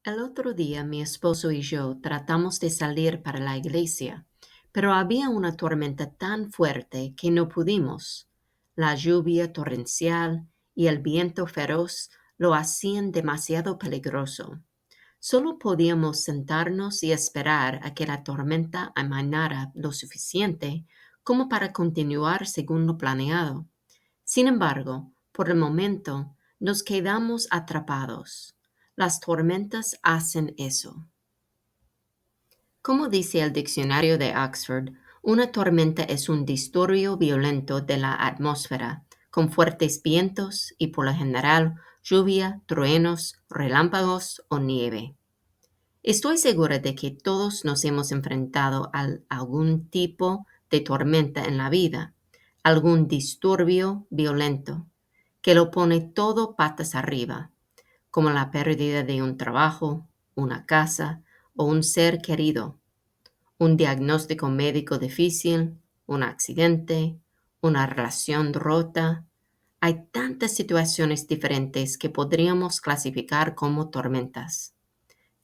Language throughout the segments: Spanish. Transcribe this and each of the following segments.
El otro día mi esposo y yo tratamos de salir para la iglesia, pero había una tormenta tan fuerte que no pudimos. La lluvia torrencial y el viento feroz lo hacían demasiado peligroso. Solo podíamos sentarnos y esperar a que la tormenta amainara lo suficiente como para continuar según lo planeado. Sin embargo, por el momento, nos quedamos atrapados. Las tormentas hacen eso. Como dice el diccionario de Oxford, una tormenta es un disturbio violento de la atmósfera, con fuertes vientos y por lo general lluvia, truenos, relámpagos o nieve. Estoy segura de que todos nos hemos enfrentado a algún tipo de tormenta en la vida, algún disturbio violento, que lo pone todo patas arriba, como la pérdida de un trabajo, una casa o un ser querido, un diagnóstico médico difícil, un accidente, una relación rota. Hay tantas situaciones diferentes que podríamos clasificar como tormentas.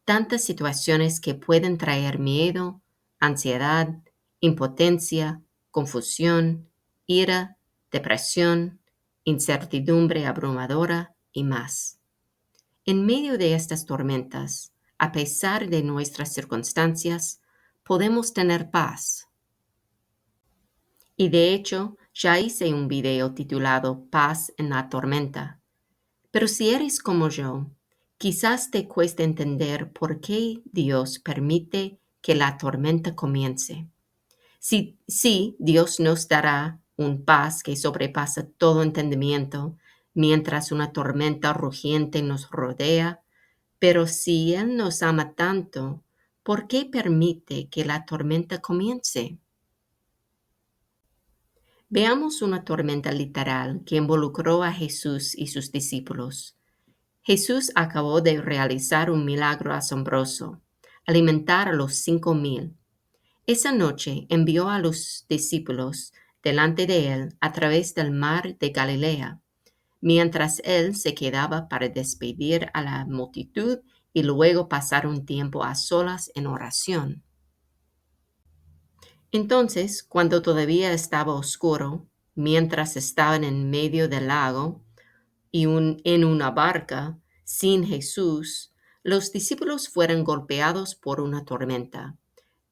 Tantas situaciones que pueden traer miedo, ansiedad, impotencia, confusión, ira, depresión, incertidumbre abrumadora y más. En medio de estas tormentas, a pesar de nuestras circunstancias, podemos tener paz. Y de hecho, ya hice un video titulado Paz en la tormenta. Pero si eres como yo, quizás te cueste entender por qué Dios permite que la tormenta comience. Sí, Dios nos dará un paz que sobrepasa todo entendimiento mientras una tormenta rugiente nos rodea, pero si Él nos ama tanto, ¿por qué permite que la tormenta comience? Veamos una tormenta literal que involucró a Jesús y sus discípulos. Jesús acabó de realizar un milagro asombroso, alimentar a los 5,000. Esa noche envió a los discípulos delante de él a través del mar de Galilea, mientras él se quedaba para despedir a la multitud y luego pasar un tiempo a solas en oración. Entonces, cuando todavía estaba oscuro, mientras estaban en medio del lago y en una barca sin Jesús, los discípulos fueron golpeados por una tormenta,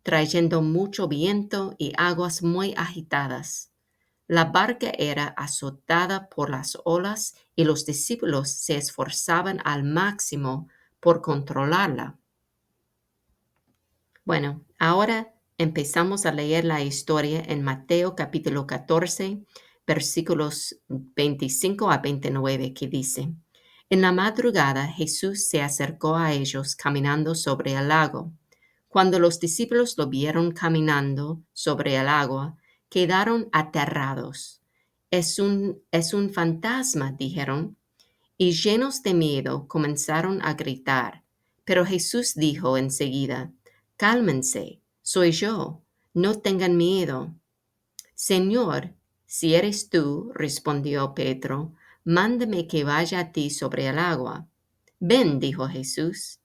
trayendo mucho viento y aguas muy agitadas. La barca era azotada por las olas y los discípulos se esforzaban al máximo por controlarla. Bueno, ahora empezamos a leer la historia en Mateo capítulo 14, versículos 25 a 29, que dice: En la madrugada Jesús se acercó a ellos caminando sobre el lago. Cuando los discípulos lo vieron caminando sobre el agua, quedaron aterrados. Es un fantasma, dijeron, y llenos de miedo comenzaron a gritar. Pero Jesús dijo enseguida: Cálmense, soy yo, no tengan miedo. Señor, si eres tú, respondió Pedro, mándame que vaya a ti sobre el agua. Ven, dijo Jesús.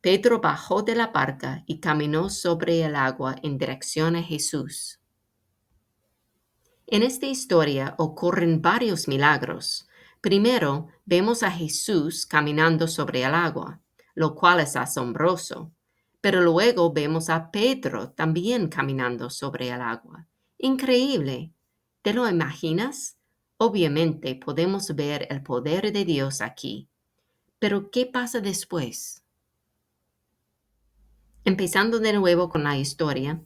Pedro bajó de la barca y caminó sobre el agua en dirección a Jesús. En esta historia ocurren varios milagros. Primero, vemos a Jesús caminando sobre el agua, lo cual es asombroso. Pero luego vemos a Pedro también caminando sobre el agua. Increíble. ¿Te lo imaginas? Obviamente podemos ver el poder de Dios aquí. Pero ¿qué pasa después? Empezando de nuevo con la historia,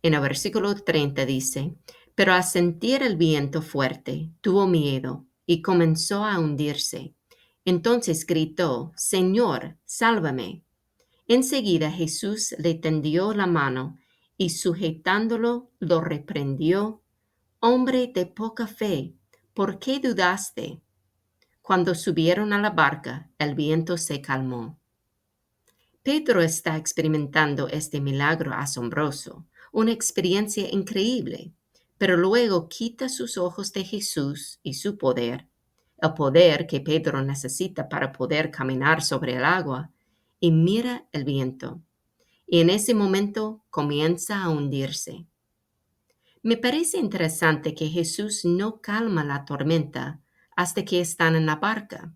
en el versículo 30 dice: Pero al sentir el viento fuerte, tuvo miedo y comenzó a hundirse. Entonces gritó: Señor, sálvame. Enseguida Jesús le tendió la mano y sujetándolo lo reprendió: Hombre de poca fe, ¿por qué dudaste? Cuando subieron a la barca, el viento se calmó. Pedro está experimentando este milagro asombroso, una experiencia increíble, pero luego quita sus ojos de Jesús y su poder, el poder que Pedro necesita para poder caminar sobre el agua, y mira el viento. Y en ese momento comienza a hundirse. Me parece interesante que Jesús no calma la tormenta hasta que están en la barca.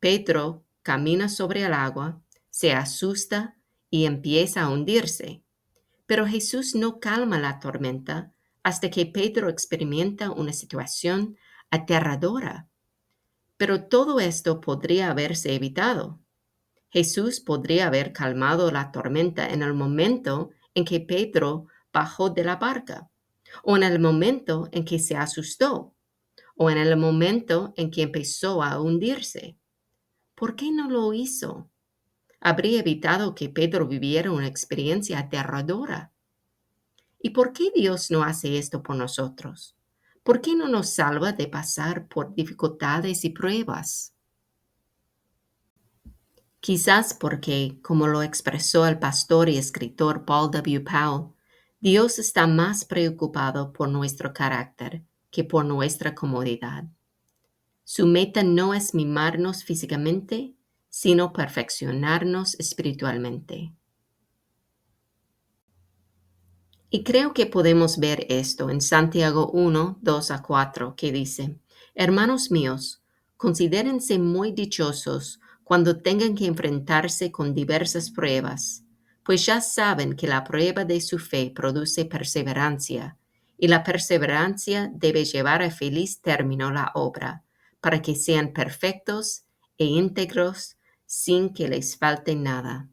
Pedro camina sobre el agua, se asusta y empieza a hundirse. Pero Jesús no calma la tormenta hasta que Pedro experimenta una situación aterradora. Pero todo esto podría haberse evitado. Jesús podría haber calmado la tormenta en el momento en que Pedro bajó de la barca, o en el momento en que se asustó, o en el momento en que empezó a hundirse. ¿Por qué no lo hizo? Habría evitado que Pedro viviera una experiencia aterradora. ¿Y por qué Dios no hace esto por nosotros? ¿Por qué no nos salva de pasar por dificultades y pruebas? Quizás porque, como lo expresó el pastor y escritor Paul W. Powell, Dios está más preocupado por nuestro carácter que por nuestra comodidad. Su meta no es mimarnos físicamente, sino perfeccionarnos espiritualmente. Y creo que podemos ver esto en Santiago 1, 2 a 4, que dice, Hermanos míos, considérense muy dichosos cuando tengan que enfrentarse con diversas pruebas, pues ya saben que la prueba de su fe produce perseverancia, y la perseverancia debe llevar a feliz término la obra, para que sean perfectos e íntegros sin que les falte nada.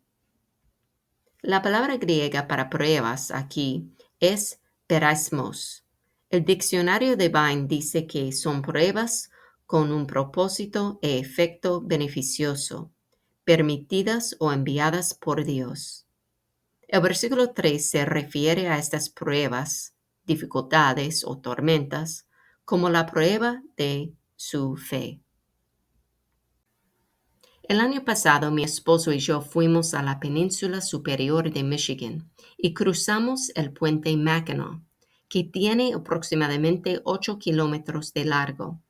La palabra griega para pruebas aquí es peirasmos. El diccionario de Vine dice que son pruebas con un propósito e efecto beneficioso, permitidas o enviadas por Dios. El versículo 3 se refiere a estas pruebas, dificultades o tormentas, como la prueba de su fe. El año pasado mi esposo y yo fuimos a la península superior de Michigan y cruzamos el puente Mackinac, que tiene aproximadamente 8 kilómetros de largo.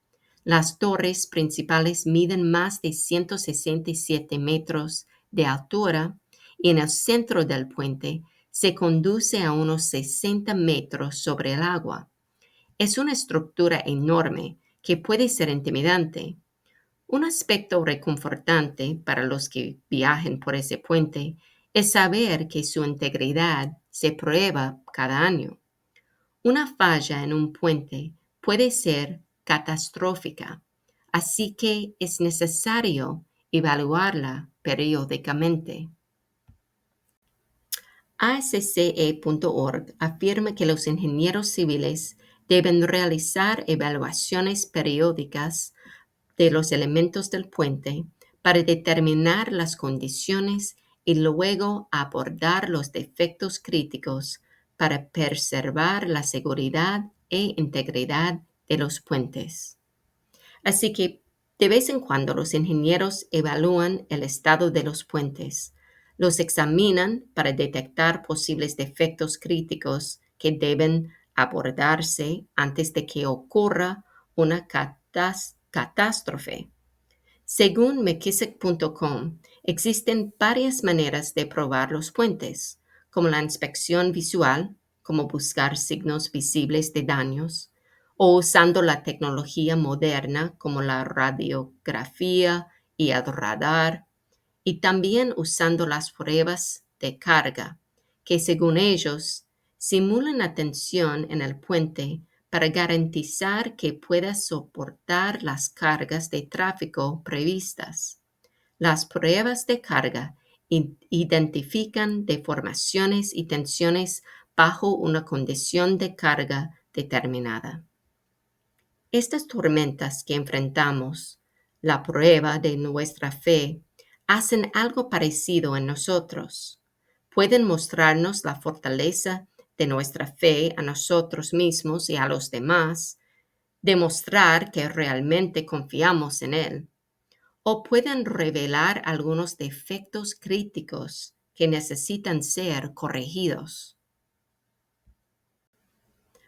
Las torres principales miden más de 167 metros de altura y en el centro del puente se conduce a unos 60 metros sobre el agua. Es una estructura enorme que puede ser intimidante. Un aspecto reconfortante para los que viajen por ese puente es saber que su integridad se prueba cada año. Una falla en un puente puede ser catastrófica, así que es necesario evaluarla periódicamente. ASCE.org afirma que los ingenieros civiles deben realizar evaluaciones periódicas de los elementos del puente para determinar las condiciones y luego abordar los defectos críticos para preservar la seguridad e integridad de los puentes. Así que de vez en cuando los ingenieros evalúan el estado de los puentes, los examinan para detectar posibles defectos críticos que deben abordarse antes de que ocurra una catástrofe. Según McKissick.com, existen varias maneras de probar los puentes, como la inspección visual, como buscar signos visibles de daños, o usando la tecnología moderna como la radiografía y el radar, y también usando las pruebas de carga, que según ellos simulan la tensión en el puente para garantizar que pueda soportar las cargas de tráfico previstas. Las pruebas de carga identifican deformaciones y tensiones bajo una condición de carga determinada. Estas tormentas que enfrentamos, la prueba de nuestra fe, hacen algo parecido en nosotros. Pueden mostrarnos la fortaleza de nuestra fe a nosotros mismos y a los demás, demostrar que realmente confiamos en Él, o pueden revelar algunos defectos críticos que necesitan ser corregidos.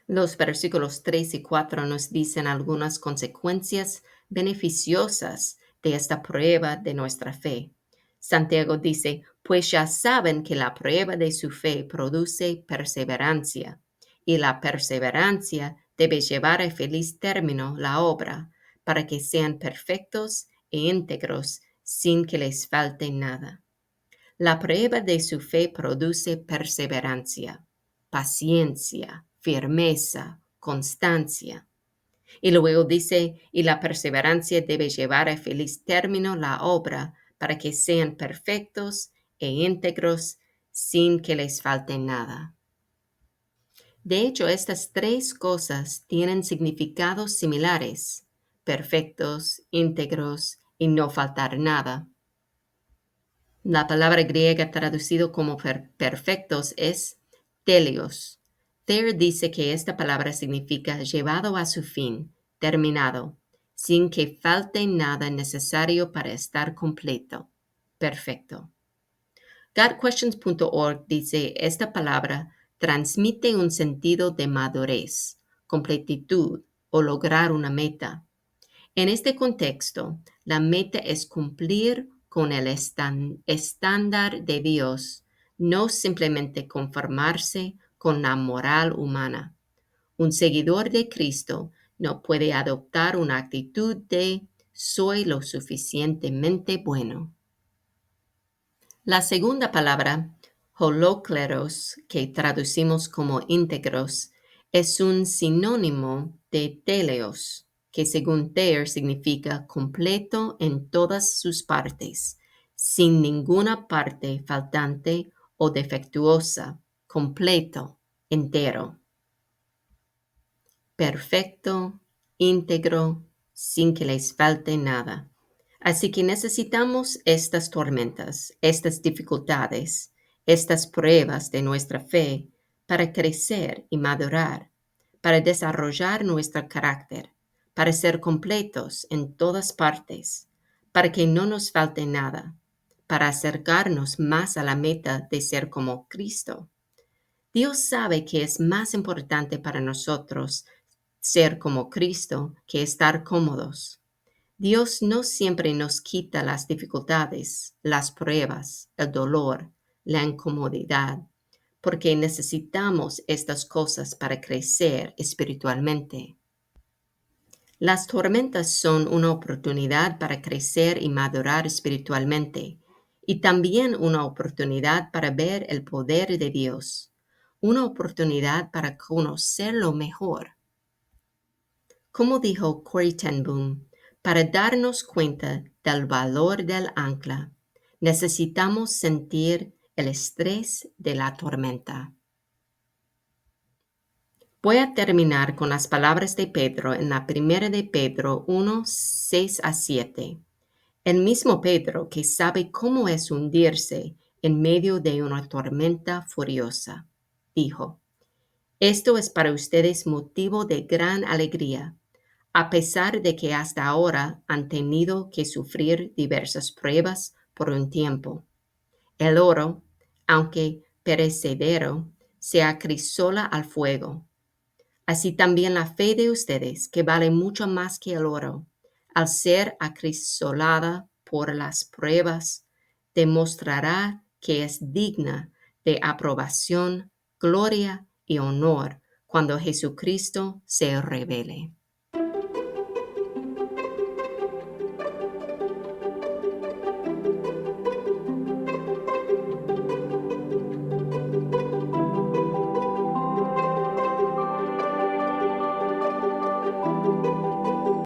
Los versículos 3 y 4 nos dicen algunas consecuencias beneficiosas de esta prueba de nuestra fe. Santiago dice, pues ya saben que la prueba de su fe produce perseverancia, y la perseverancia debe llevar a feliz término la obra, para que sean perfectos e íntegros sin que les falte nada. La prueba de su fe produce perseverancia, paciencia, firmeza, constancia. Y luego dice, y la perseverancia debe llevar a feliz término la obra para que sean perfectos e íntegros sin que les falte nada. De hecho, estas tres cosas tienen significados similares: perfectos, íntegros y no faltar nada. La palabra griega traducido como perfectos es telios. Thayer dice que esta palabra significa llevado a su fin, terminado, sin que falte nada necesario para estar completo, perfecto. GodQuestions.org dice esta palabra transmite un sentido de madurez, completitud o lograr una meta. En este contexto, la meta es cumplir con el estándar de Dios, no simplemente conformarse con la moral humana. Un seguidor de Cristo no puede adoptar una actitud de soy lo suficientemente bueno. La segunda palabra, holokleros, que traducimos como íntegros, es un sinónimo de teleos, que según Thayer significa completo en todas sus partes, sin ninguna parte faltante o defectuosa, completo, entero, perfecto, íntegro, sin que les falte nada. Así que necesitamos estas tormentas, estas dificultades, estas pruebas de nuestra fe para crecer y madurar, para desarrollar nuestro carácter, para ser completos en todas partes, para que no nos falte nada, para acercarnos más a la meta de ser como Cristo. Dios sabe que es más importante para nosotros ser como Cristo que estar cómodos. Dios no siempre nos quita las dificultades, las pruebas, el dolor, la incomodidad, porque necesitamos estas cosas para crecer espiritualmente. Las tormentas son una oportunidad para crecer y madurar espiritualmente, y también una oportunidad para ver el poder de Dios, una oportunidad para conocerlo mejor. Como dijo Corrie ten Boom, para darnos cuenta del valor del ancla, necesitamos sentir el estrés de la tormenta. Voy a terminar con las palabras de Pedro en la primera de Pedro 1, 6 a 7. El mismo Pedro, que sabe cómo es hundirse en medio de una tormenta furiosa, dijo, esto es para ustedes motivo de gran alegría, a pesar de que hasta ahora han tenido que sufrir diversas pruebas por un tiempo. El oro, aunque perecedero, se acrisola al fuego. Así también la fe de ustedes, que vale mucho más que el oro, al ser acrisolada por las pruebas, demostrará que es digna de aprobación, gloria y honor cuando Jesucristo se revele.